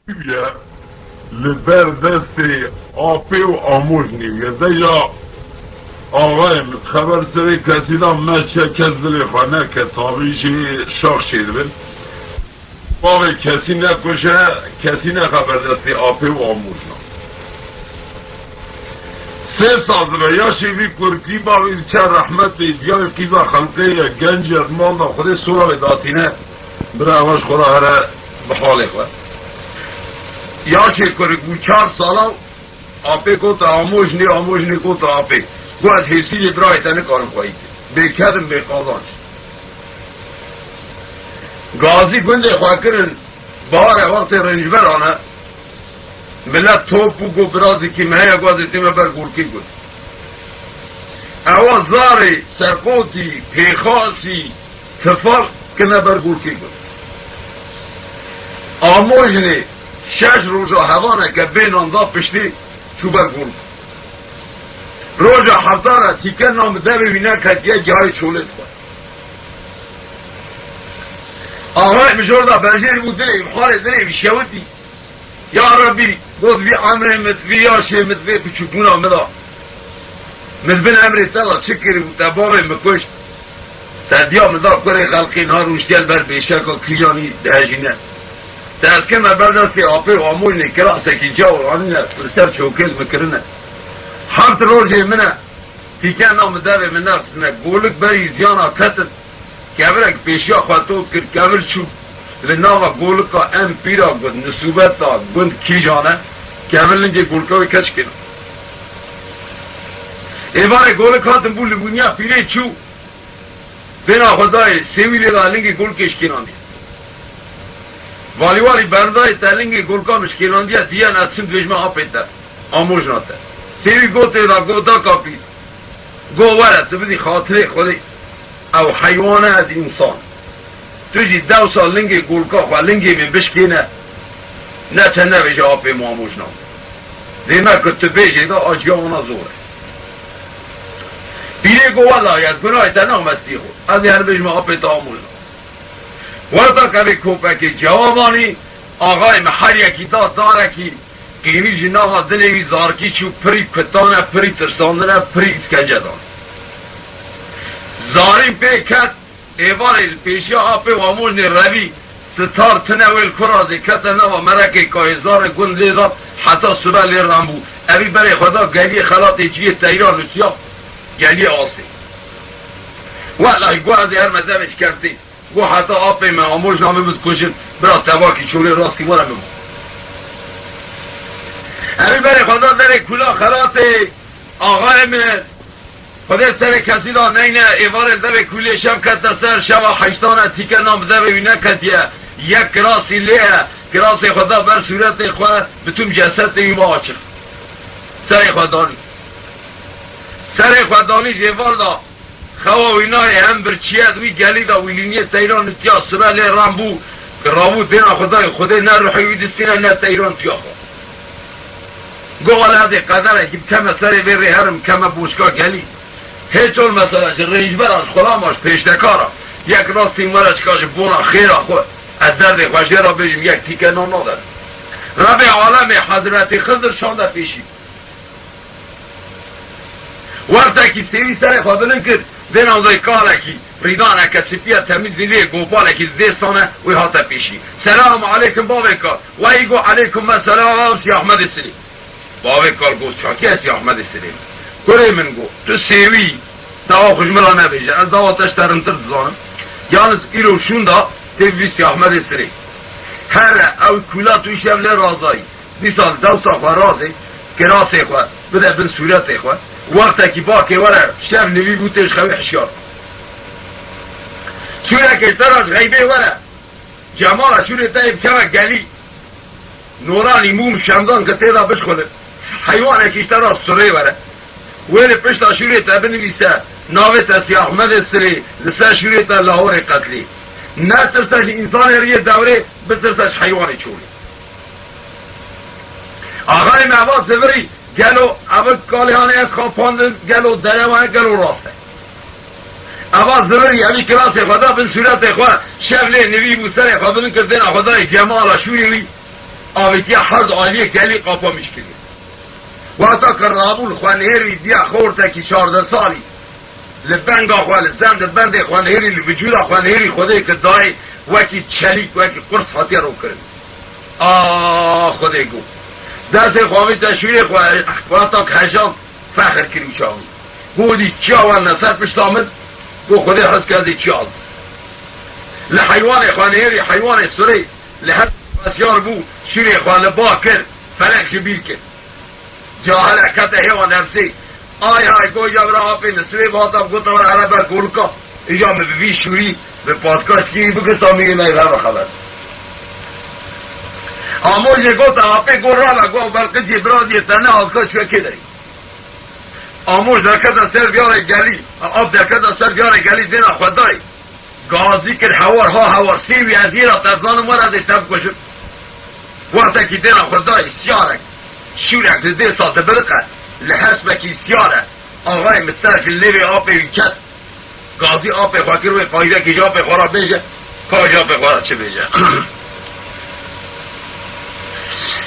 ya لبر دست آپی و آموز نیویه دیجا آقایم خبر سری کسی دا مچه کزدلی خانه کتابیشی شاخ شید بین باقی کسی نکشه کسی نخبر دستی آپی و آموز نا 3 سال دیگه یا شیوی کرکی باقی چه رحمت دیگه قیزا خلقه یا گنج ارمان دا خود سورا داتینه برای همش خورا هره بحالی خود یا چه کرک 4 سالا آپی کو تا آموز نی کو تا آپی گو از حسی برای تنه کارم خواهی بیکردم بیقاضانش گازی گنده خواه کرن بار وقت رنجبرانه ملت توپو گو برازی که مهیا گوازی تیمه بر گولکی گود اوا زاری سرقوتی پیخاسی تفال کنه بر گولکی گود آموزنی 6 روزا هوانه که بین آندا پشتی چو بر گول روزا حفتاره تیکه نامده ببینه که یه جای چولت خود آقای مجرده بنجیر بود دلی بخار دلی بشیوتی یا ربی بود بی عمره مدوی یاشه مدوی پچکونا مدا مدبن عمره تلا چکری بود تبابه مکشت تدیا مدا کره خلقین ها روشتیل بر بیشکا کلیانی دهجینه تأسكن ما بردستی آپی و آمولنی کراسه کی جاور آنینه سر چوکل مکرنه حمت روزی منه تیکن نام داره من نفسنه گولک بری زیانا کتن کبرک پیشیا خواتو کرد کبر چوب لناغا گولکا ام پیرا گود نصوبت دا گند کی جانه کبر لنجه گولکاوی کچ کنه ایواره گولکا تن بولی بونیا پیره چو بنا خدای سیویلی دا لنگی گولکش کنان دی والی بردای تلنگی گلکا مشکلان دیا نتسم دوشمه آپیتا آموز ناتا سیوی گوته دا گوتا کافی گو وره تو بدی خاطره خودی او حیوانه از انسان تو جی 2 سال لنگی گلکا خواه لنگی من بشکینه نه چنه بشه آپی آموز ناتا دیمه که تو بشه دا آجیانا زوره بیره گو والا یاد گناه تا نامستی خود از هر بشمه آپیتا آموز ناتا وردا کبی کوپکی جوابانی آقای محر یکی داره که قیمی جناغا دلوی زارکی چو پری کتانه پری ترساندنه پری اسکنجه دانه زارین پیکت ایوان پیشی آپی و آموزنی روی ستار تنویل کرازی کتنه و مرکی که هزار گند لیدان حتی صبح لیران بود اوی برای خدا گلی خلاطی چیه تیران نسیا گلی آسی والله گوازی هر مدامش کردی گو حتی آپی من آموز نامه بود کشن برا تواکی چولی راستی مورم بمون امی بره خدا داره کلا خلاطی آقای من خدا سر کسی دا نینه ایوار داره کلی شب کتا سر شب 8 تیکه نام داره بینه کتیه یک کراسی لیه کراسی خدا بر صورت خواه بتون جسد ایما آچر سر خدانی سر خدانی جیوال دا خواهینای هم برچیت وی گلی دا ویلینی تیران تیا سبل رامبو رامو دینا خدای خودی نه روحی دستینه نه تیران تیا خواه گوال هذه قدره که کم سر بری هرم کم بوشکا گلی هیچ اون مثلا چه رنجبر از خلاماش پیشتکارا یک راستی مرش کاش بونا خیره خود از درد خوشه را بجیم یک تیکه نام نداره رب عالم حضرت خضر شانده پیشی وقتا که سیوی سر خودنم کرد دین آنزای کارکی ریدانه که سپیه تمیزی لیه گوپاله که دستانه وی هاته پیشی سلام علیکم بابی کار وی گو علیکم السلام سی احمد سلیم بابی کار گو چاکی سی احمد سلیم کره من گو تو سیوی دوا خوشملا نبیشه از دواتش ترنتر دزانم یانس ایرو شوندا تیوی سی احمد سلیم هر او کولا توی شبله رازایی دیسان 2 سال خواه رازی کراسه خواه بده بن صورت خواه وقتا که باکی وره شب نوی بوتش خوی حشیار شوره کشتراش غیبه وره جمالا شوره تایب کمه گلی نورانی موم شمدان که تیدا بشخوله حیوانه کشتراش سره وره ویل پشتا شوره تا بنویسه ناوه تا سی احمد سره لسه شوره تا لاهور قتلی نه ترسش انسان ریه دوره بترسش حیوانی چوری آقای محواز سفری گلو اول کالیانه از خواب پاندن گلو درمانه گلو راسته اول زبری امی کلاس خدا بن صورت خواه شبله نوی بوستر خواه بلن کردن خدای جمال شوری آویدیا هر آلی گلی قاپا میشکنی و حتی که رابول خوانهری بیا خورده که 14 سالی لبنگا خواه لزند بند خوانهری لوجود خوانهری خودی که دای وکی چلیک وکی قرص حاطی رو کرد خودی گو دست خواهی تشویر خواه تا که هجان فخر کری شاوی گو دی چیا و نصد پشت آمد گو خودی حس کردی چیا لحیوان خوانهری حیوان سری لحد بسیار بو شوری خواه با کرد فلک جبیل کرد جاهل کت حیوان نفسی آی گو یا برا آپی نسوی باتا گو تا برا عربه گورکا ایجا می بی شوری به پادکاست کی بگه تا میگه نای غیر خبر آموز گو تا آپی گو را گو بلکه جبران یه تنه آبکا شوه که داری آموز درکت سر بیاره گلی آب درکت سر بیاره گلی دینا خدای گازی کر حوار ها حوار سیوی از ایرا تزان مرد تب کشم وقتا که دینا خدای سیارک شورک دیده ساته برقه لحسبه که سیاره آقای مسترک لیوی آپی ویکت گازی آب خواهی روی قایده که جا به خورا بیجه که جا به خورا چه بیجه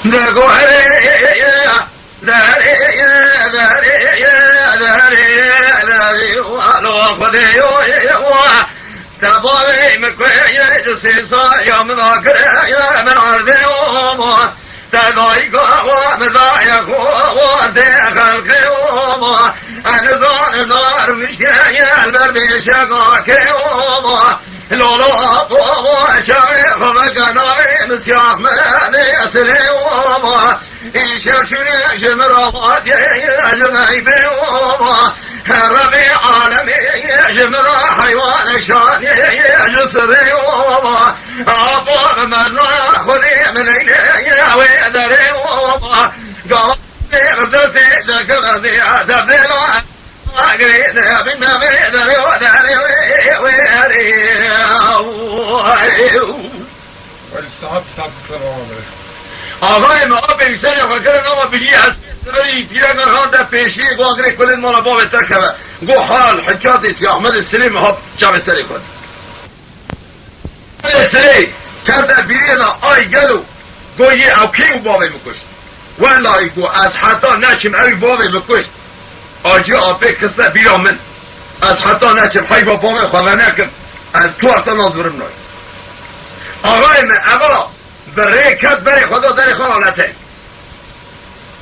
نگو تباوی مکویه جسیسا یا مذاکره یا من عرضه تدایی گوه مزای خواه ده خلقه انزان نار میشه یلبر بیشه گاکه لولا بابا شمی خمکنای مسیح منی اصلی ایشه شنی جمرات جمعی بیوما ربی عالمی جمرا حیوان شانی جسری آبا من خودی من اینه ویدری قام غزتي ذكرتي عذبنا قرينا بنا بيدري وداري والصحاب صحاب السلام آقای ما به سر فکر نام بگی از سری پیران خان در پیشی گوگری کلن مالا باب ترکه گو حال حجات سی احمد سلیم ها جام سری خود سری کرده بیرینا آی گلو گو یه او کیو بابی مکشت والله گو از حتی نچم اوی بابی مکشت آجی آبه کسته بیران من از حتی نچم حی با بابی خواه نکم از تو اصلا نازورم نای آقای من اولا بره کد بره خدا در خانه لطری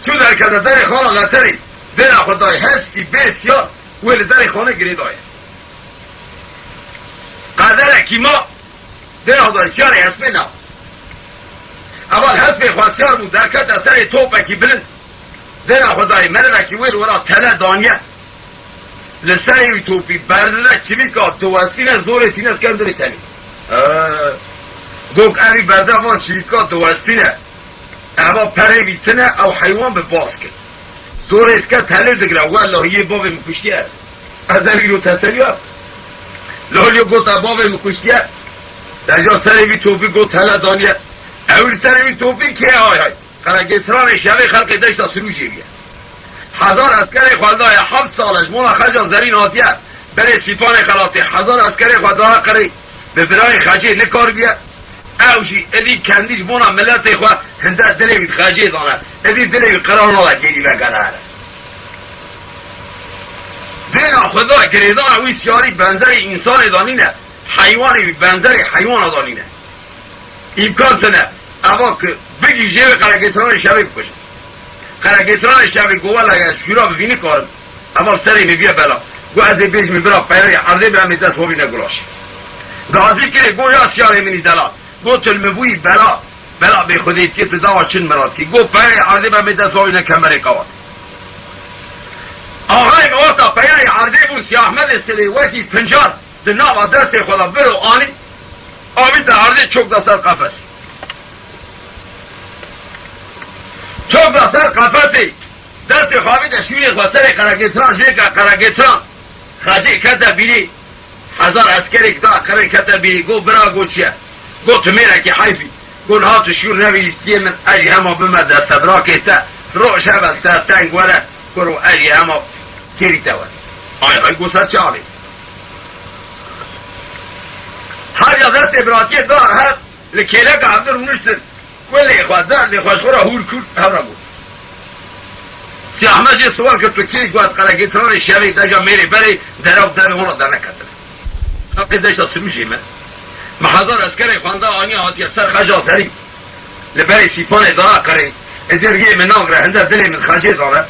تو در کده در خانه لطری در خدای هستی بسیار ولی در خانه گرید آید قدر کیما در خدای سیاری حسبی نه اول حسبی خواستیار بود در کده سر توپکی بلند در خدای مرمکی ویل ورا تله دانیه لسری توپی برده چمی که توستینه زورتینه کم داری تنی گوک اوی برده ما چیکا دوستینه اما پره بیتنه او حیوان به باز کن زورت که تله دگره والله یه باب مکشتیه از اوی رو تسلیه لالیو گوتا باب مکشتیه در جا سر بی توفی گوت تله دانیه اوی سر بی توفی که آی های قرگتران شبه خلق داشتا سروشی بیه 1000 اسکر خالدای 7 سالش مولا خجا زرین آتیه بره سیپان خلاطی 1000 اسکر خالدای قری به برای خجه نکار بیه اوشی ادی کندیش مونا ملت خواه هنده دلیوید خجه دانه ادی دلیوید قرار نالا گیری بگره دینا خدا گریدان اوی سیاری بنظر انسان دانینه حیوانی بنظر حیوان دانینه امکان تنه اما که بگی جیب قرگتران شبه بکشه قرگتران شبه گوه لگه شورا ببینی کارم اما سری میبیه بلا گو از بیش میبرا پیاری عرضه به همی دست خوبی نگلاش گازی که گو یا سیاره منی دلا گو تلمبوی بلا به خودیت که تداوا چند مراد که گو پیاری عرضه به همی دست خوبی نکمره قواد آقای موتا پیاری عرضه بود سی احمد سلیواتی پنجار دناوا دست خدا برو آنی آبی در عرضه چوک دستر قفص چوک دستر قفصی دست خوابی در شوری خواستر قرگتران جیگه قرگتران خجه کتا بیری 1000 اسکری کتا قره کتا بیری گو برا گو چیه گو تو میره که حیفی گو نها تو شور نویستی من اجی همه بمد دست برا کتا رو شب از تنگ وره گو اجی همه کری تاور آی گو سر چالی هر یا دست ابراتی دار هست لکیله که عبدر منشتر ولی خود درد خوشخورا هور کود هورا بود سی احمد یه سوال که تو کی گواد قلقیتران شوی دجا میری بری دراف در اون را در نکتر حقی دشتا سروشی من محضر اسکر خوانده آنی آتی سر خجا سری لبری سیپان اداره کرد ادرگی من ناگره هنده دلی من خجی داره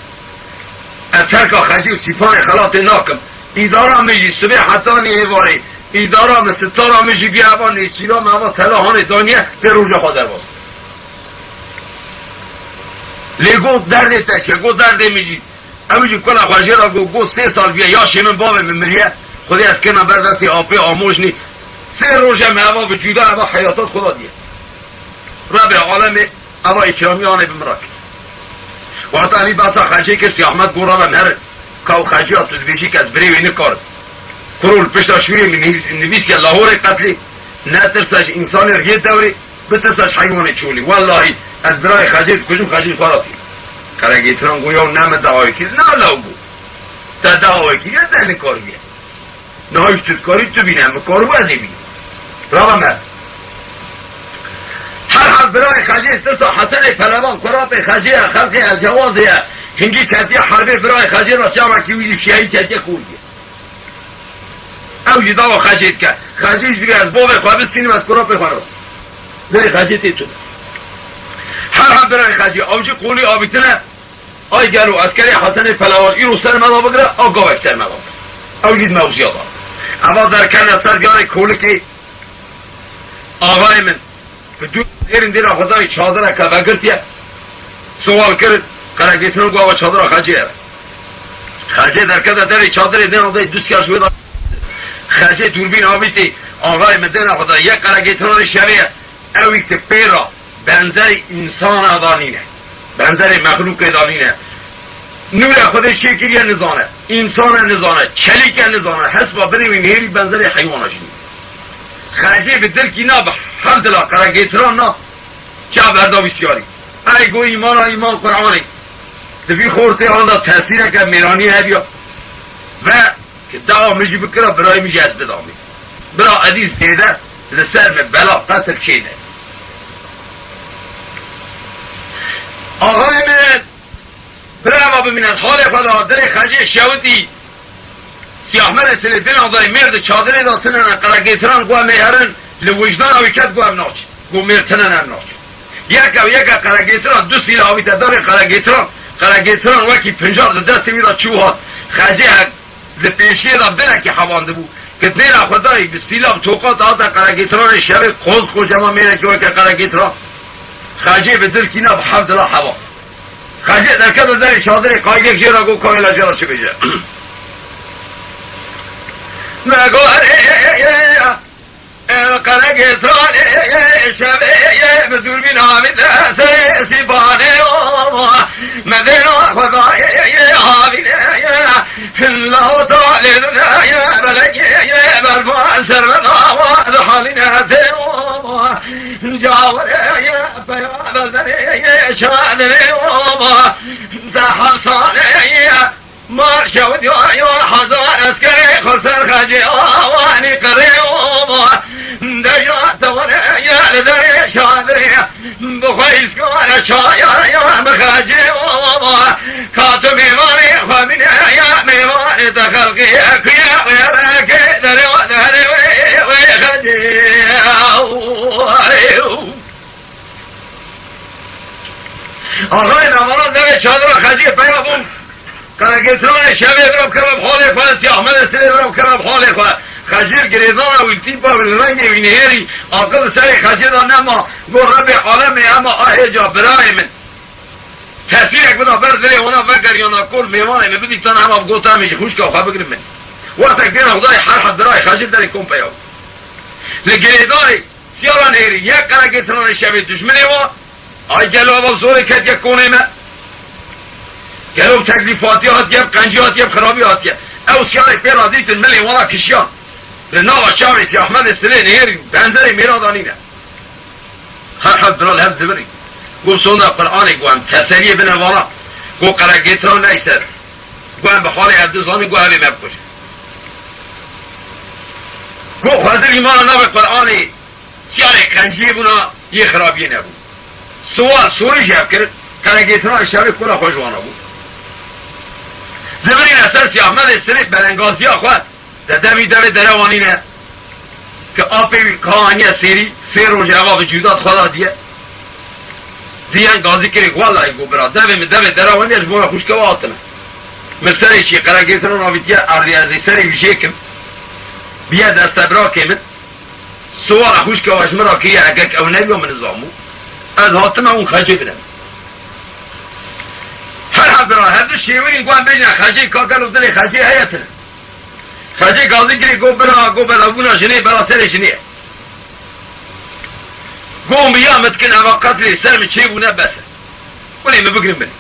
اترکا خجی و سیپان خلات ناکم ایدارا میجی صبح حتی نیواری ایدارا مثل تارا میجی بیا هوا نیچیرا موا تلاحان دانیه به روژه خواده باز لیگو درد تچه گو درد میجی امیجی کلا خواجی را گو 3 سال بیا یا شیمن باب ممریه خودی از کنم بردستی آپی آموش نی 3 روژه موا به جودا هوا حیاتات خدا دیه رب عالم هوا اکرامی آنه بمراک وقتا همی باسا خجی که سی احمد گورا و نهر کاو خجی ها تدویشی که از بریوی نکارد کرول پشتا شوری نویس که لاهور قتلی نترسش انسان رگی دوری بترسش حیوان چولی والله از برای خجی کجون خجی خواراتی کرگیتران گویا نم دعای که نه لاغو تا دعای که یه دهن کار بیه نهایشتت کاری تو بینم کارو بازی بینم رابا مرد هر حال برای خجی استرسا حسن پلوان کراب خجی خلقی از جوازی هنگی کتی حربی برای خجی را شما که ویدی شیعی کتی خوردی او جدا و خجیت که خجیش دیگه از باب خواب سینم از کراب بخوانم برای خجیتی تو هر حال برای خجی اوجی قولی آبیتنه آی گلو اسکری حسن پلوان این رو سر مدا بگره او گاوش سر مدا بگره او جید موزی آدم اما در کنه سرگاه کولی که آقای من دو ایرین دیر خدای چادر که بگرتیه سوال کرد قرقیتنو گو آقا چادر خجی هره خجی در کده داری چادر دین آقای دوست که شوید خجی دوربین آبیتی آقای من دین خدای یک قرقیتنو شویه اوی که پیرا بنظر انسان آدانینه بنظر مخلوق آدانینه نور خودش شکریه نزانه انسان نزانه چلیک نزانه حسبا بنوین هیری بنظر حیوانشی خجی به دل کی نبه حمدالله قرقیتران نه چه بردا بسیاری ای گو ایمان قرآنی دبی خورته آندا تحصیل که میرانی هبیا و که دعا میجی بکره برای میجی از بدامی برا عدیز دیده لسر من بلا قتل شیده آقای من برای ما ببینند حال خدا دل خجی شودی سیاحمل سلیدین آقای مرد چادر داتنن قرقیتران گوه میهرن لوجدان آویکت گوه ناچ گوه مرتنن هم ناچ یک قرقیتران دو سیل آویت دار قرقیتران وکی 50 دستی میرا چوها خجی لپیشی را بلکی حوانده بود که دیر خدای به سیلاب توقات آتا قرقیتران شبه خوز جمع میره که وکی قرقیتران خجی به دل کینا به حمدالله حوا خجی در کدر در چادر قایق جیرا گو کاملا جرا چه بجه نگو قرقیتران شبه به دوربین حامد سیبانه مدین خدای حامد الله تعالی بلکی برفان سرمنا و حالینه جاور بیان بزنی شادری زحصانی مار شود یا حضار اسکری خرسر خجی آوانی قری دجات دوانه یا لدری شادری بخویس کن شایر یا بخجی کاتو میوانی خامینه یا میوانی تخلقی اکیا ویرکی دری و دری وی خجی آقای نمانا در چادر خجی پیابون قرقیتران شبه برم کرم حال خواه سیاحمد سلی برم کرم حال خواه خجیر گریزان و التیپا و رنگ وینهری آقل سر خجیر نما گو رب عالم اما آهجا برای من تصویر یک بدا برد ولی اونا وگر یا نکل میوانه می بدی تن همه گوتا همیشه خوش که خواه بگرم من وقت اک دین خدای هر حد برای خجیر داری کن پیاب لگریزان سیاران هیری یک قرقیتران شبه دشمنی و آی گلو اول زوری کد یک کونه من گلو تکلیفاتی هاتیم قنجی هاتیم خرابی هاتیم او سیاره پیر آدیتن ملی وانا کشیان لناو شاوی سی احمد استلی نهیر بنظری میرادانینه هر حد برال هم زبری گو سونده قرآنی گوهم تسریه بنه وانا گو قرقیتران نیستر گوهم به حال عبدالزانی گو همی مبکشه گو خواهدر ایمان نو قرآنی سیاره قنجی بونا یه خرابی نبود سوال سوری جاب کرد قرقیتران شبه کلا خوشوانا بود زبرین اثر سی احمد استریت برنگازی آخواد دمی داره دروانینه که آپی کهانی سری سه روز جواب جودات خدا دیه دیان گازی کری والله گو برا دمی دروانی از بورا خوشکوا آتنه مثل چی قرقیتران آویدیه اردیازی سری بیشه کم بیا دست برا کمید سوال خوشکواش مرا که یه اگه او نبیا من نظامو از حاتمه اون خجه بدم هر برا هر دو شیوین گوان بجنه خجه کاکل و دلی خجه حیاتنه خجه گازی کری گو برا بونا جنه برا تر جنه گو میامد کن اما قتل سرم چه بونه بسه ولی ما بگرم بنی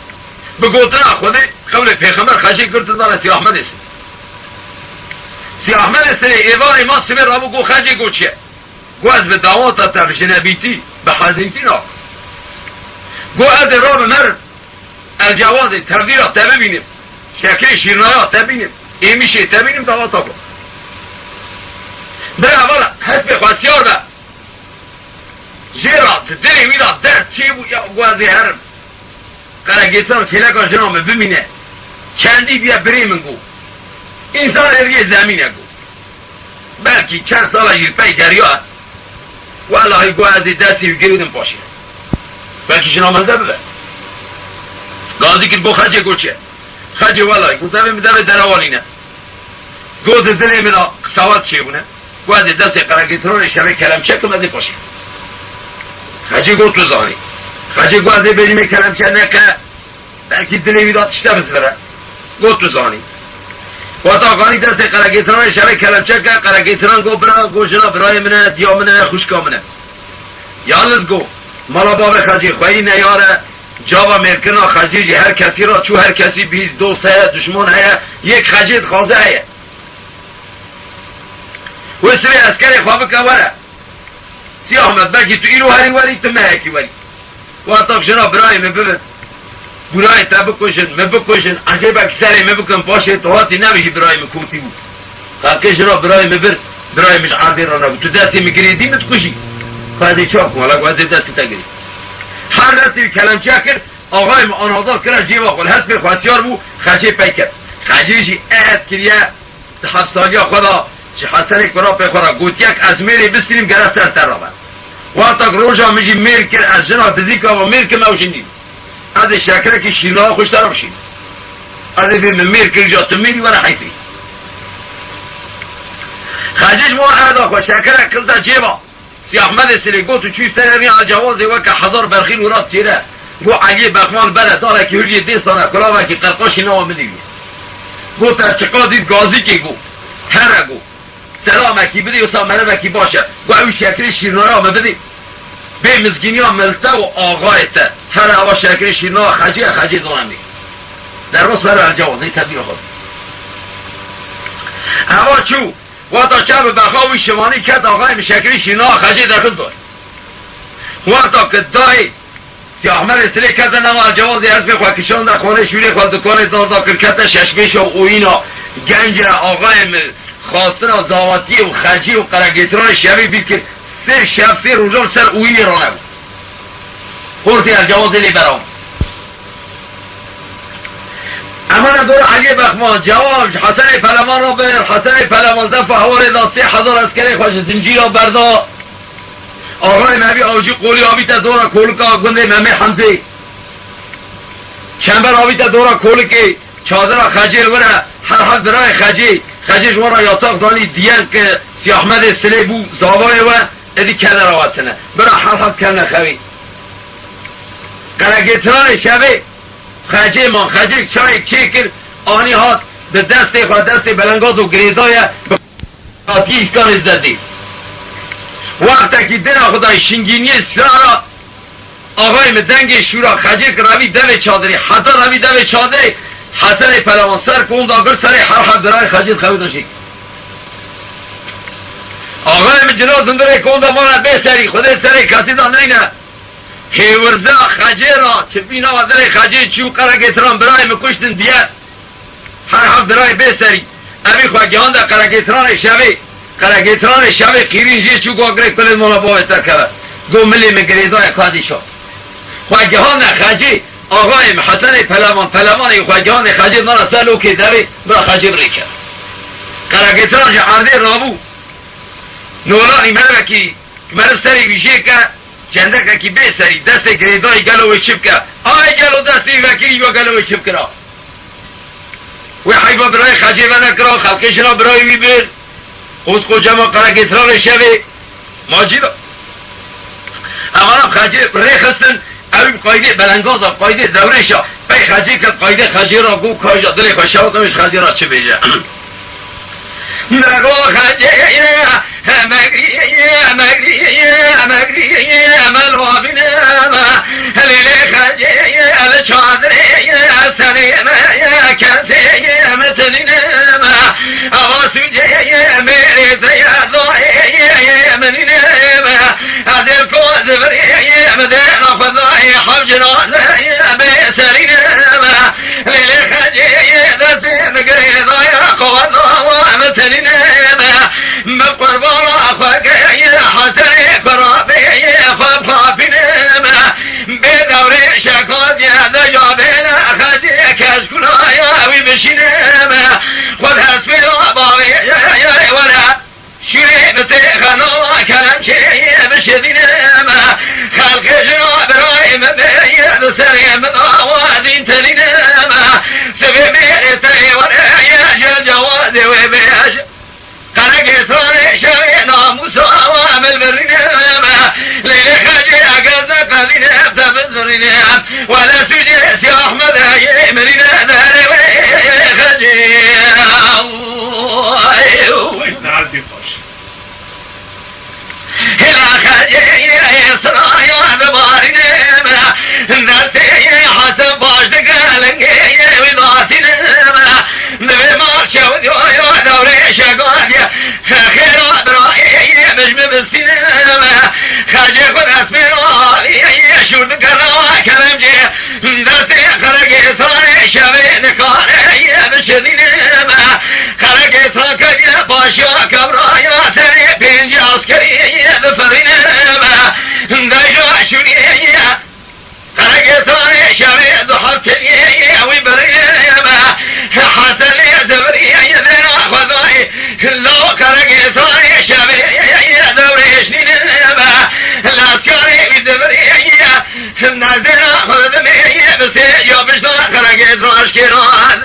بگوتنا خوده قبل پیغمبر خجه کرد داره سی احمد است سی احمد است ایوان ما سمیر رابو گو خجه گو چیه گو از به دعوات تر جنبیتی به حضیتی نا گو از راب مرد الجواز تردیرات تبینیم شکل شیرنایات تبینیم ایمیشه تبینیم دعواتا کن در اولا حسب خواستیار به جیرات دلی ویدا درد چی بود یا گوازی هرم قرقیتان تلکا جنامه ببینه چندی بیا بری من گو انسان ارگی زمینه گو بلکی چند سال جیر پی دریا والله گوازی دستی بگیردم پاشه بلکی جنامه ده ببه گازی که گو خجه گو چه خجه والله گو دمه دروانینه گو دلی منا قصوات چه بونه گوازی دستی قرقیتان شبه کلم چکم ازی پاشه خجه گو تو زانی خجه گوازی بریم کلم چه نکه بلکی دلی ویدات اشته بزبره گو تو زانی و تا قانی دست قرقیتران شبه کلم چه که قرقیتران گو برا گو جنا برای منه دیا منه خوشکا منه یالز گو مالا باب خجه خواهی نیاره جاوا مرکنا خجه جی هر کسی را چو هر کسی بیز دوست هیا دشمن هیا یک خجه خوازه هیا و سوی اسکر خواب که وره سی احمد بلکی تو ایرو هری وری تو مهکی وری و تا جنا برای من ببین برای تا بکشن عجیبه که سری بکن پاشه تو هاتی نمیشی برای من کوتی بود خاکش را برای من بر برای مش عادی را نبود تو دستی میگیری دیمت کشی خواهدی چاک مالا گوازی دستی تگیری هر دستی کلم چه کرد آقای ما آنازار کرد جیبا خود حسب خواستیار بود خجه پی کرد خجه جی اعد کریه 7 سالی خدا چه حسن کرا پی خورا گوت یک از میری بستینیم گرفتر تر را و تا روزا میجی میر کرد از جنا دزیکا و میر که موشندیم از شکره که شیرنا خوش طرف شید از بیم میر کرد جاست میری و حیفی خجیج ما ادا خو شکره کلتا جیبا سی احمد سلی گوتو چوی سرمی عجوازی وکا 1000 برخیل ورات سیره گو علی بخمان بره داره که هرگی دیستانه کلاوه که قرقاشی نوا مدیوی گو تا چقا دید گازی که گو هره گو سلامکی بدی و سامرمکی باشه گو اوی شکر شیرنای ها بده به مزگینی ها ملته و آقایته هر هوا شکر شیرنای خجی دونم بی در راست برای الجوازه تبدیل خود هوا چو و تا چه به بخاوی شمانی کت آقای شکر شیرنای خجی داخل دار و تا که دای سی احمد سلی کت نما الجوازه از به خواه کشان در خانه شوری خواه دکان دار داکر کت ششمیش و اوینا گنج آقای خواستن و زاواتی و خجی و قرقیتران شبی بید که 3 شب 3 روزان سر اوینی رانه بود خورتی از جواز لی برام اما ندور علی بخمان جواب حسن پلمان را بر حسن پلمان دفع حوال دا 3000 اسکری خوش زنجی را بردا آقای مبی آوجی قولی آبی تا دورا کولکا گنده ممی حمزه شنبر آبی تا دورا کولکی چادر خجیل وره هر حد برای خجیش ورا یاتاق دانی دیان که سی احمد سلی بو زابای و ادی کنه رواتنه برا هر حد کنه خوی قرقیتران شبه خجی چای چی کر آنی هات به دست بلنگاز و گریزای به خاکی اشکان ازدادی وقتا که دن خدای شنگینی سرا آقای مدنگ شورا خجی که روی دو چادری حتی روی دو چادری حسن پلوان سر کند آگر سر هر حد برای خجی خوی داشتی آقای من جناز اندره کند آمانا به سری خودت سری کسی دا نینه هیورزه خجی را چه بینا و در خجی چیو قرقیتران برای مکشتن دیت هر حد برای به سری اوی خواگیان دا قرقیتران شبه خیرین جی چو گاگره کلید مولا باوستر کرد گو ملی مگریزای کادی شد خواگهان خجی آقای حسن پلمان خواگهان خجی مرا سلو که دوی مرا خجی بری کرد قرقیتران عرضه رابو نورانی مرکی مرا سری ویشه که چنده که بی سری دست گریدای گلوی چپ که آی گلو دستی وکیلی و گلوی چپ کرا و حیبا برای خجی و نکرا خلقشنا برای وی بر اوز قجما قرقیتران شوی ماجی را اولا خجی ری خستن اوی قایده بلنگازا قایده دورشا بی خجی که قایده خجی را گو کاجا دلی خوشاوتمش خجی را چه بیجه نگو خجی مگری ملوابین لیلی خجی الچادری سلیم کسی متنین آواسوجی میری زیادوی منین عدل کو زبری مدین خدای حبجنا بسرین لیلی خجی دستی مگری ضایع قوضا ومتنین مقربان أخوك حسني قرابي خبخافين بدور شكوت يا دجابين خدي كشكولا يا ويبشين خذ حسبي بابي ولا شري بتخنو كلام شيء بشدين خلق جنو براي مبين سري مضاوادين تلين سبي ميرتي ولا جواز وبيش قرقتان شوي ناموس وعمل برنام ليلة خجي أقضى قليل أبتبزرنام ولا سجي سي أحمد يمرنا داري خجي هلا خجي إسراء وعدبارنام نالتي حسن باش دقالنجي وضعتنام نبي ما شود يو دوري شقاديا خير برائي مجمع بالسينما خاجي قد اسمي روالي شورد كروا كلمجي دستي خرقي صاري شبي نكاري بشدينما خرقي صاكي باشا كبرايا سري بينجي عسكري بفرينما دايجو شوري خرقي صاري شبي ضحبتني وبرينما حسن لي زبري يدنا خذاي لو كرقي صاري شبي دوري شنينما العسكري بزبري نازنا خذني بس يوبشنا كرقي صار شكيران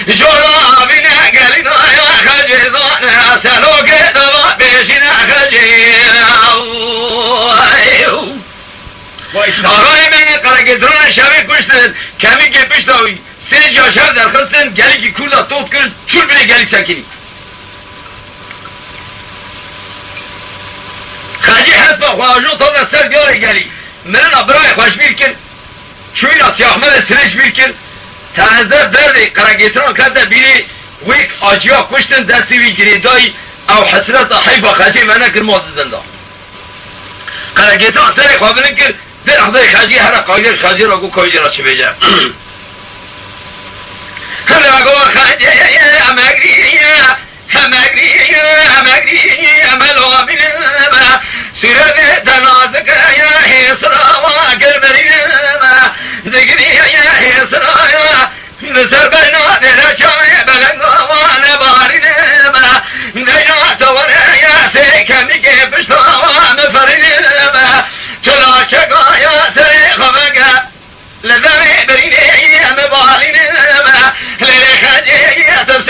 جورا بنا قالنا يا خجيزان سلوك دبا بيشنا خجي آقای من قرقیتران شبه کشتن کمی که پشتاوی سه جاشر در خستن گلی که کولا توت کرد چول بینه گلی سکنی خجی حسب خواهجو تا دستر بیاره گلی منن برای خوش بیر کن شوینا سی احمد سرش بیر کن تنزده درد قرقیتران کرده بیره ویک آجیا کشتن دستی وی گریدای او حسرت حیفا خجی منه کر موز زنده قرقیتران سر خوابنه کر در احضای خجی هر قایل خجی را گو کایجی را چه بیجم لگو خجی همگری ملوابین سورت تنازک حسرا و گربرین دگری حسرا نسر بنا در چمه بلنگا و نبارین دینا تور یا کمی که پشتا و مفرین چلا چگا یا سر خمگا لذوی برین مبالین لیل خجی تفسیر